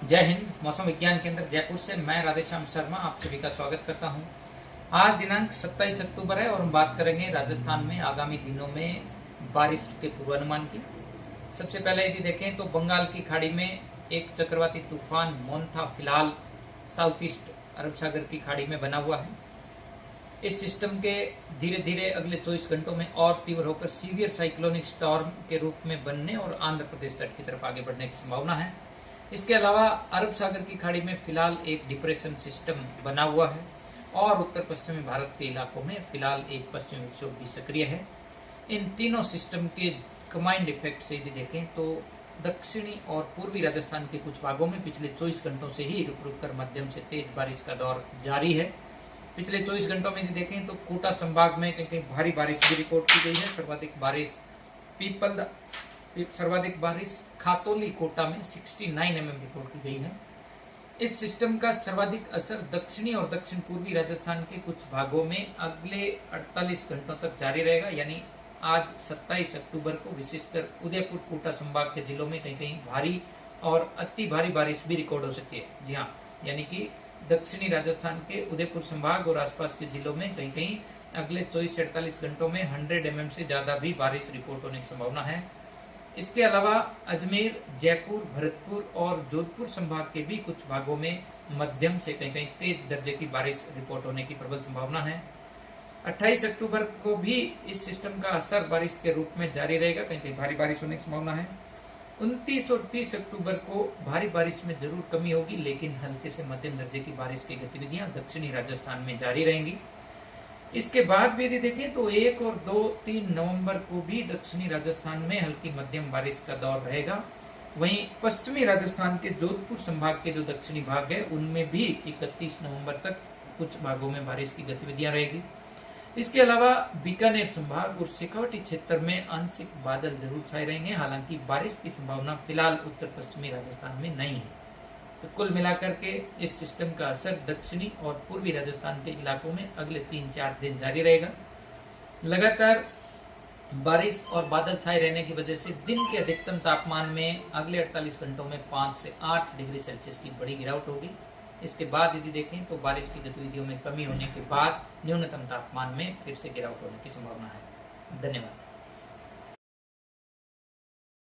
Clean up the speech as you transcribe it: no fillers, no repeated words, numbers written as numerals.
जय हिंद। मौसम विज्ञान केंद्र जयपुर से मैं राधेश्याम शर्मा आप सभी का स्वागत करता हूं। आज दिनांक 27 अक्टूबर है और हम बात करेंगे राजस्थान में आगामी दिनों में बारिश के पूर्वानुमान की। सबसे पहले यदि देखें तो बंगाल की खाड़ी में एक चक्रवाती तूफान मोन्था फिलहाल साउथ ईस्ट अरब सागर की खाड़ी में बना हुआ है। इस सिस्टम के धीरे धीरे अगले 24 घंटों में और तीव्र होकर सीवियर साइक्लोनिक स्टॉर्म के रूप में बनने और आंध्र प्रदेश तट की तरफ आगे बढ़ने की संभावना है। इसके अलावा अरब सागर की खाड़ी में फिलहाल एक डिप्रेशन सिस्टम बना हुआ है और उत्तर पश्चिमी भारत के इलाकों में फिलहाल एक पश्चिमी विक्षोभ भी सक्रिय है। इन तीनों सिस्टम के कंबाइंड इफेक्ट से यदि देखें तो दक्षिणी और पूर्वी राजस्थान के कुछ भागों में पिछले 24 घंटों से ही रुक रुक कर मध्यम से तेज बारिश का दौर जारी है। पिछले 24 घंटों में यदि देखें तो कोटा संभाग में कहीं भारी बारिश भी रिकॉर्ड की गई है। सर्वाधिक बारिश खातौली कोटा में 69 mm रिकॉर्ड की गई है। इस सिस्टम का सर्वाधिक असर दक्षिणी और दक्षिण पूर्वी राजस्थान के कुछ भागों में अगले 48 घंटों तक जारी रहेगा। यानी आज 27 अक्टूबर को विशेषकर उदयपुर कोटा संभाग के जिलों में कहीं कहीं भारी और अति भारी बारिश भी रिकॉर्ड हो सकती है। जी हाँ, यानी कि दक्षिणी राजस्थान के उदयपुर संभाग और आसपास के जिलों में कहीं कहीं अगले 24 से 48 घंटों में 100 mm से ज्यादा भी बारिश रिकॉर्ड होने की संभावना है। इसके अलावा अजमेर, जयपुर, भरतपुर और जोधपुर संभाग के भी कुछ भागों में मध्यम से कहीं कहीं तेज दर्जे की बारिश रिपोर्ट होने की प्रबल संभावना है। 28 अक्टूबर को भी इस सिस्टम का असर बारिश के रूप में जारी रहेगा, कहीं कहीं भारी बारिश होने की संभावना है। 29 और 30 अक्टूबर को भारी बारिश में जरूर कमी होगी, लेकिन हल्के से मध्यम दर्जे की बारिश की गतिविधियां दक्षिणी राजस्थान में जारी रहेंगी। इसके बाद भी यदि देखें तो 1 और 2-3 नवंबर को भी दक्षिणी राजस्थान में हल्की मध्यम बारिश का दौर रहेगा। वहीं पश्चिमी राजस्थान के जोधपुर संभाग के जो दक्षिणी भाग है उनमें भी 31 नवंबर तक कुछ भागों में बारिश की गतिविधियां रहेगी। इसके अलावा बीकानेर संभाग और शेखावटी क्षेत्र में आंशिक बादल जरूर छाए रहेंगे। हालांकि बारिश की संभावना फिलहाल उत्तर पश्चिमी राजस्थान में नहीं है। तो कुल मिलाकर के इस सिस्टम का असर दक्षिणी और पूर्वी राजस्थान के इलाकों में अगले 3-4 दिन जारी रहेगा। लगातार बारिश और बादल छाए रहने की वजह से दिन के अधिकतम तापमान में अगले 48 घंटों में 5 से 8 डिग्री सेल्सियस की बड़ी गिरावट होगी। इसके बाद यदि देखें तो बारिश की गतिविधियों में कमी होने के बाद न्यूनतम तापमान में फिर से गिरावट होने की संभावना है। धन्यवाद।